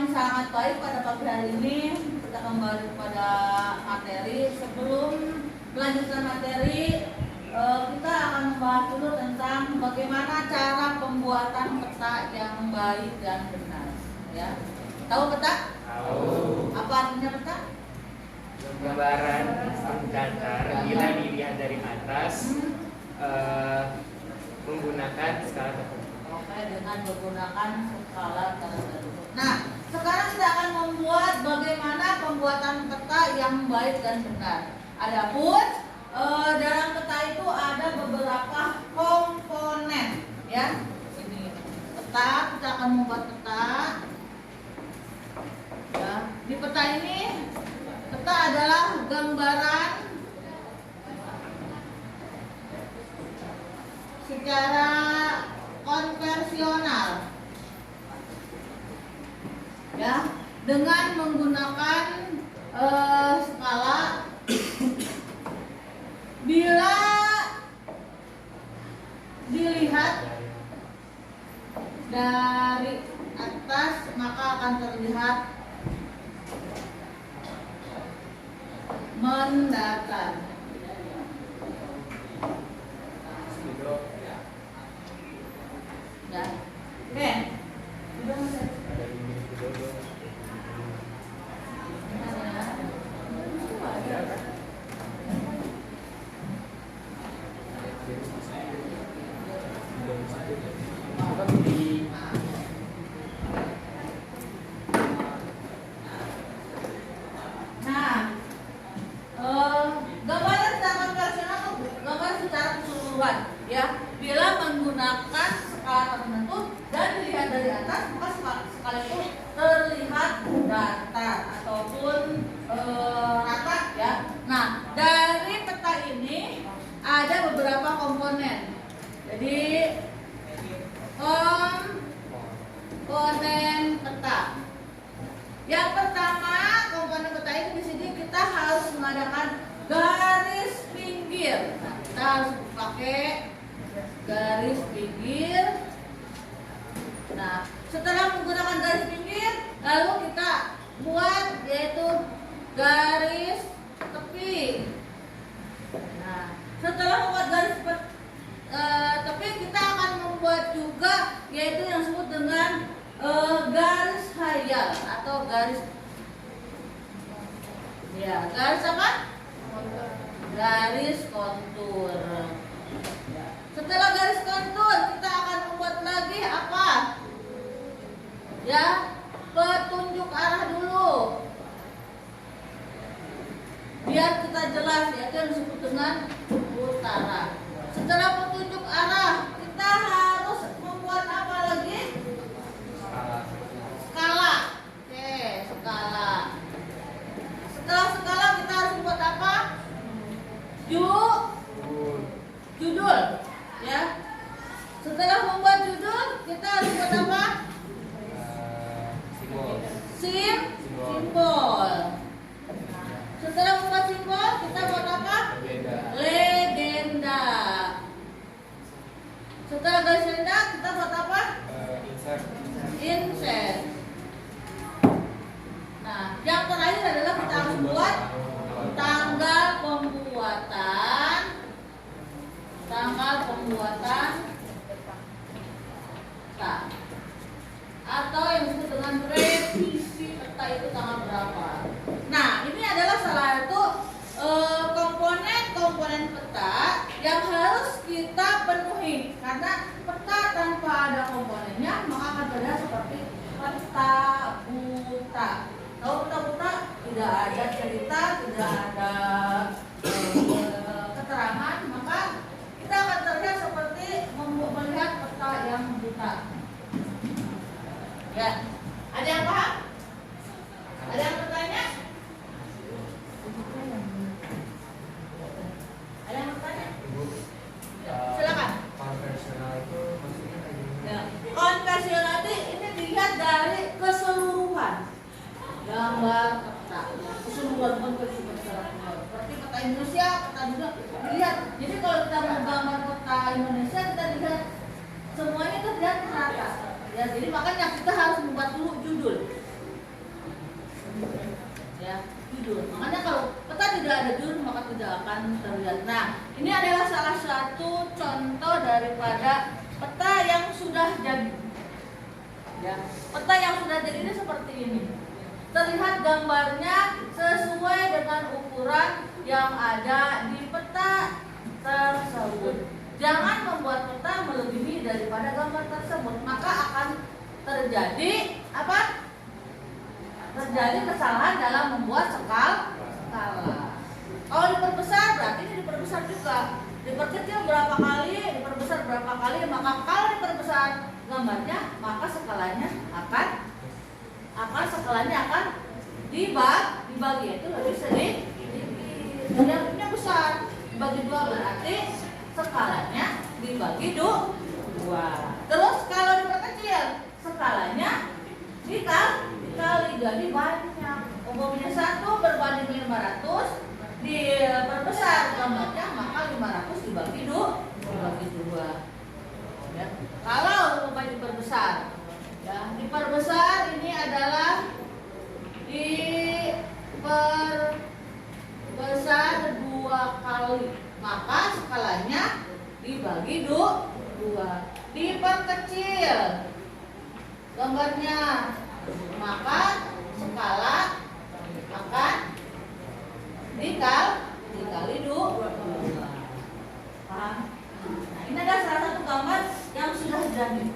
yang sangat baik pada pagi hari ini. Kita kembali pada materi. Sebelum melanjutkan materi, kita akan membahas dulu tentang bagaimana cara pembuatan peta yang baik dan benar. Ya, tahu peta? Tahu. Apa artinya peta? Gambaran datar bila dilihat dari atas menggunakan skala tertentu. Oke, dengan menggunakan skala tertentu. Nah, sekarang kita akan membuat bagaimana pembuatan peta yang baik dan benar. Adapun dalam peta itu ada beberapa komponen, ya. Ini peta, kita akan membuat peta. Ya, di peta ini peta adalah gambaran secara konvensional, ya, dengan menggunakan skala. Bila dilihat dari atas maka akan terlihat mendatar. Ya. Oke. Gambaran secara konvensional atau gambaran secara keseluruhan, ya. Bila menggunakan skala tertentu dan dilihat dari atas, maka skala itu terlihat datar ataupun rata, ya. Nah, dari peta ini ada beberapa komponen. Jadi komponen peta. Yang pertama, komponen peta ini di sini kita harus mengadakan garis pinggir. Nah, kita harus pakai garis pinggir. Nah, setelah menggunakan garis pinggir, lalu kita buat yaitu garis tepi. Nah, setelah membuat garis tepi, kita akan membuat juga yaitu yang disebut dengan garis khayal atau garis, ya, garis apa? Garis kontur. Setelah garis kontur, kita akan membuat lagi apa? Ya, petunjuk arah dulu. Biar kita jelas, yaitu yang disebut dengan utara. Setelah petunjuk arah, kita harus membuat apa lagi? Skala. Oke, skala. Setelah skala kita harus membuat apa? Judul, ya. Setelah membuat judul, kita harus membuat apa? Simbol. Setelah membuat simbol, kita buat apa? Legenda. Setelah garis legenda, kita buat apa? Insert. Nah, yang terakhir adalah kita harus buat tanggal pembuatan peta, atau yang disebut dengan revisi peta itu tanggal berapa. Nah, ini adalah salah satu komponen peta yang harus kita penuhi, karena peta tanpa ada komponennya maka akan terlihat seperti peta buta. Tahu peta buta? Tidak ada cerita, tidak ada keterangan, maka kita akan terlihat seperti melihat peta yang buta. Ya, ada yang paham? Ada yang bertanya? Ada yang bertanya? Silakan. Konvensional itu maksudnya kayak gimana? Ya, konvensional ini dilihat dari keseluruhan gambar peta, keseluruhan konvensional seperti peta Indonesia, peta dunia dilihat. Jadi kalau kita menggambar peta Indonesia, kita lihat semuanya itu lihat rata. Ya, jadi makanya kita harus membuat dulu judul. Ini adalah salah satu contoh daripada peta yang sudah jadi. Ya, peta yang sudah jadi ini seperti ini. Terlihat gambarnya sesuai dengan ukuran yang ada di peta tersebut. Jangan membuat peta melebihi daripada gambar tersebut, maka akan terjadi apa? Terjadi kesalahan dalam membuat skala. Kalau diperbesar berarti ini diperbesar juga. Diperkecil berapa kali, diperbesar berapa kali, maka kalau diperbesar gambarnya, maka skalanya akan dibagi itu lebih sedikit. Yang besar dibagi 2 berarti skalanya dibagi 2. Terus kalau diperkecil skalanya dikali, jadi banyak. Umumnya 1 berbanding 500, diperbesar gambarnya maka 500 dibagi 2. Ya. Kalau umpamanya diperbesar, ya, diperbesar ini adalah diperbesar 2 kali, maka skalanya dibagi 2. Diperkecil gambarnya, maka skala akan dikali 2. Paham? Nah, ini adalah salah satu gambar yang sudah jadi.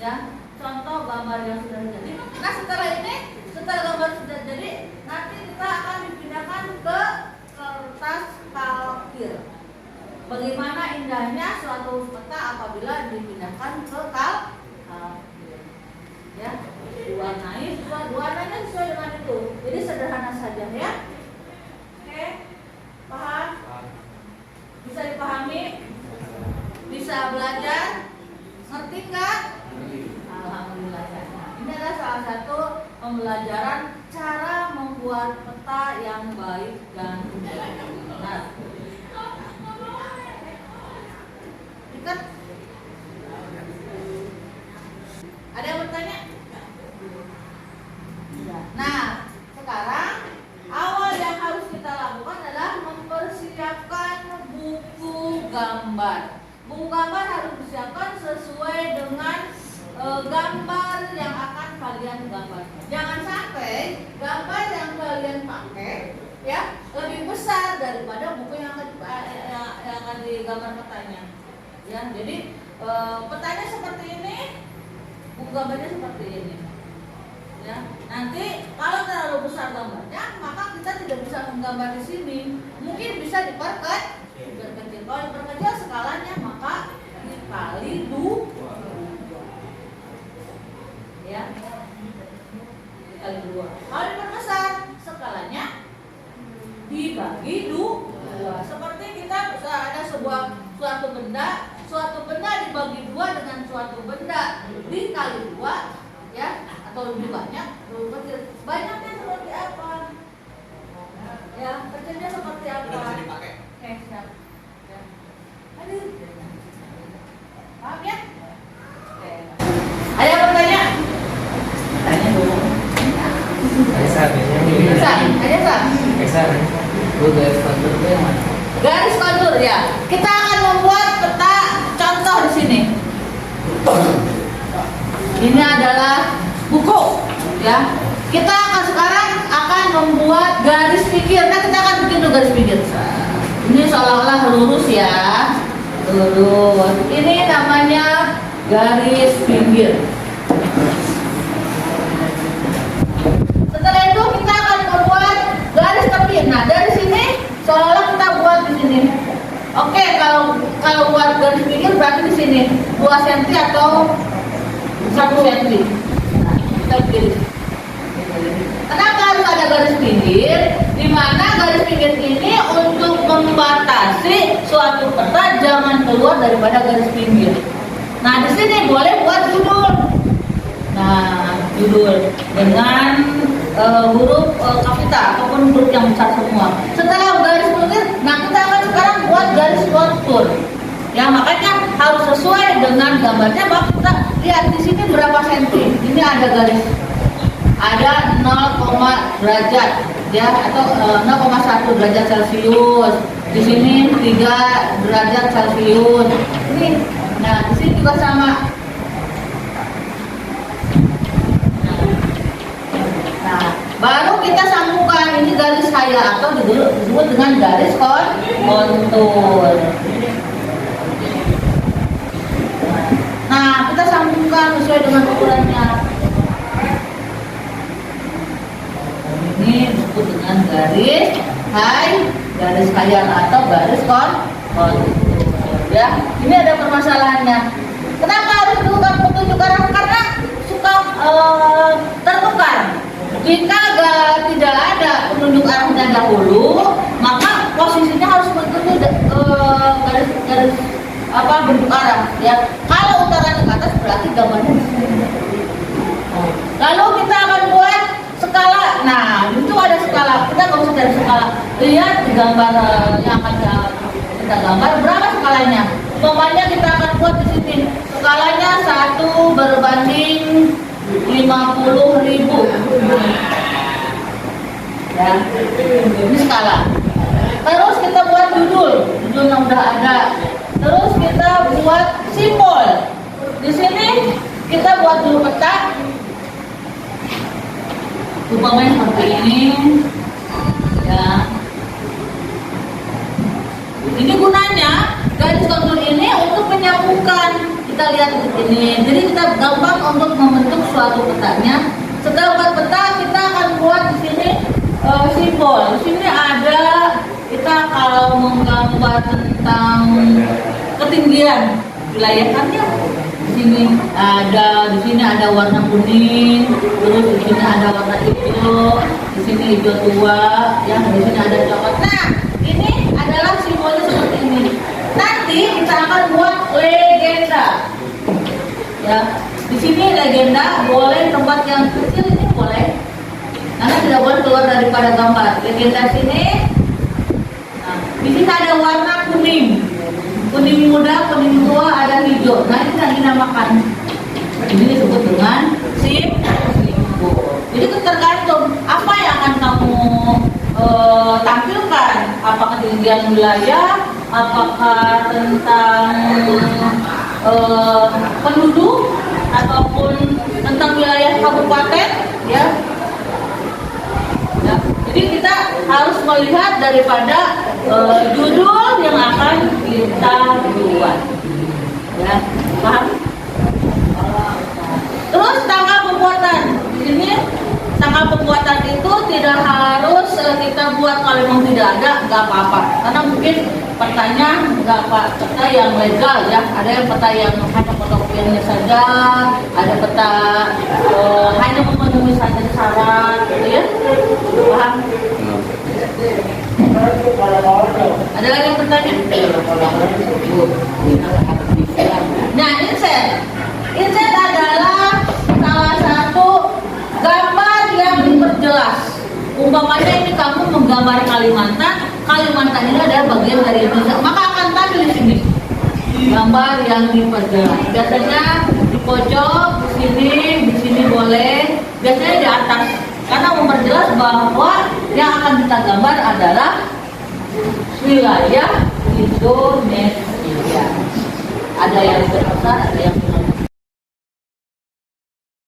Ya, contoh gambar yang sudah jadi. Nah, setelah gambar sudah jadi, nanti kita akan dipindahkan ke kertas kalkir. Bagaimana indahnya suatu peta apabila dipindahkan ke kalkir. Ya, warnanya sesuai dengan itu. Jadi sederhana saja ya. Oke, paham? Bisa dipahami? Bisa belajar? Ngerti nggak? Alhamdulillah ya. Ini adalah salah satu pembelajaran cara membuat peta yang baik dan benar. Ikat? Ada yang bertanya? Nah, sekarang awal yang harus kita lakukan adalah mempersiapkan buku gambar. Buku gambar harus disiapkan sesuai dengan gambar yang akan kalian gambar. Jangan sampai gambar yang kalian pakai ya lebih besar daripada buku yang akan digambar petanya. Ya, jadi petanya seperti ini, buku gambarnya seperti ini. Ya, nanti kalau terlalu besar gambarnya, maka kita tidak bisa menggambar di sini. Mungkin bisa diperkecil. Kalau diperkecil skalanya maka dikali 2. Ya, dikali 2. Kalau diperbesar skalanya dibagi 2. Seperti kita bisa ada suatu benda dibagi 2 dengan suatu benda dikali 2, ya, atau lebih banyak, lebih kecil. Banyaknya seperti apa? Ya, kecilnya seperti apa? Udah bisa dipakai. Siap. Ya. Aduh. Paham ya? Oke. Ada yang bertanya? Tanya dulu. Garis kontur itu yang mana? Garis kontur ya. Kita akan membuat peta contoh di sini. Ini adalah buku, ya. Kita sekarang akan membuat garis pinggir. Nah, kita akan bikin dulu garis pinggir. Ini seolah-olah lurus ya, lurus. Ini namanya garis pinggir. Setelah itu kita akan membuat garis tepi. Nah, dari sini seolah-olah kita buat di sini. Oke, kalau buat garis pinggir berarti di sini 2 cm atau 1 cm. Nah, kita pilih. Kenapa harus ada garis pinggir? Di mana garis pinggir ini untuk membatasi suatu peta jangan keluar daripada garis pinggir. Nah, di sini boleh buat judul. Nah, judul dengan huruf kapital ataupun huruf yang besar semua. Setelah garis pinggir, nah kita akan sekarang buat garis kontur. Ya, makanya harus sesuai dengan gambarnya. Bang, kita lihat di sini berapa senti. Ini ada garis. Ada 0, derajat ya, atau 0,1 derajat Celcius. Di sini 3 derajat Celcius. Ini, nah di sini juga sama. Nah, baru kita sambungkan ini garis kaya atau disebut dengan garis kontur. Nah, kita sambungkan sesuai dengan ukurannya. Ini disebut dengan garis garis kaya atau garis kontur. Ya, ini ada permasalahannya. Kenapa harus ditukar petunjuk arah? Karena suka tertukar. Jika tidak ada penunjuk arahnya dahulu, maka posisinya harus mengikuti garis bentuk arah. Ya, kalau utara ke atas berarti gambarnya di sini. Lalu kita akan buat skala. Nah, itu ada skala. Kita nggak usah cari skala. Lihat di gambar yang akan kita gambar berapa skalanya. Umpamanya kita akan buat di sini skalanya 1 berbanding 50.000. Ya, ini skala. Terus kita buat judulnya udah ada. Terus kita buat simbol. Di sini kita buat dulu peta. Umpamanya seperti ini. Ya. Ini gunanya garis kontur ini untuk menyambungkan. Kita lihat ini. Jadi kita gampang untuk membentuk suatu petanya. Setelah buat peta, kita akan buat di sini simbol. Di sini ada kita kalau menggambar tentang ketinggian wilayah kan ya. Di sini ada warna kuning, terus di sini ada warna hijau, di sini hijau tua, yang di sini ada coklat. Nah, ini adalah simbolnya seperti ini. Nanti kita akan buat legenda. Ya, di sini legenda boleh tempat yang kecil ini boleh, karena tidak boleh keluar daripada gambar. Legenda sini. Nah, di sini ada warna kuning. Kuning muda, kuning tua, ada hijau. Nah, ini yang dinamakan. Ini disebut dengan simbol. Jadi itu tergantung apa yang akan kamu tampilkan. Apakah ketinggian wilayah, apakah tentang penduduk, ataupun tentang wilayah kabupaten, ya. Jadi kita harus melihat daripada judul yang akan kita buat, ya, paham? Terus tanggal pembuatan. Di sini tanggal pembuatan itu tidak harus kita buat, kalau memang tidak ada nggak apa-apa. Karena mungkin petanya nggak peta yang legal ya. Ada yang peta yang hanya fotokopiannya saja, ada peta hanya memenuhi saja syarat, gitu ya. Paham? Ada lagi yang bertanya? Nah, inset adalah salah satu gambar yang diperjelas. Umpamanya ini kamu menggambar Kalimantan ini adalah bagian dari Indonesia, maka akan tampil di sini gambar yang diperjelas. Biasanya di pojok, di sini boleh, biasanya di atas, karena memperjelas bahwa yang akan kita gambar adalah wilayah Indonesia. Ada yang besar, ada yang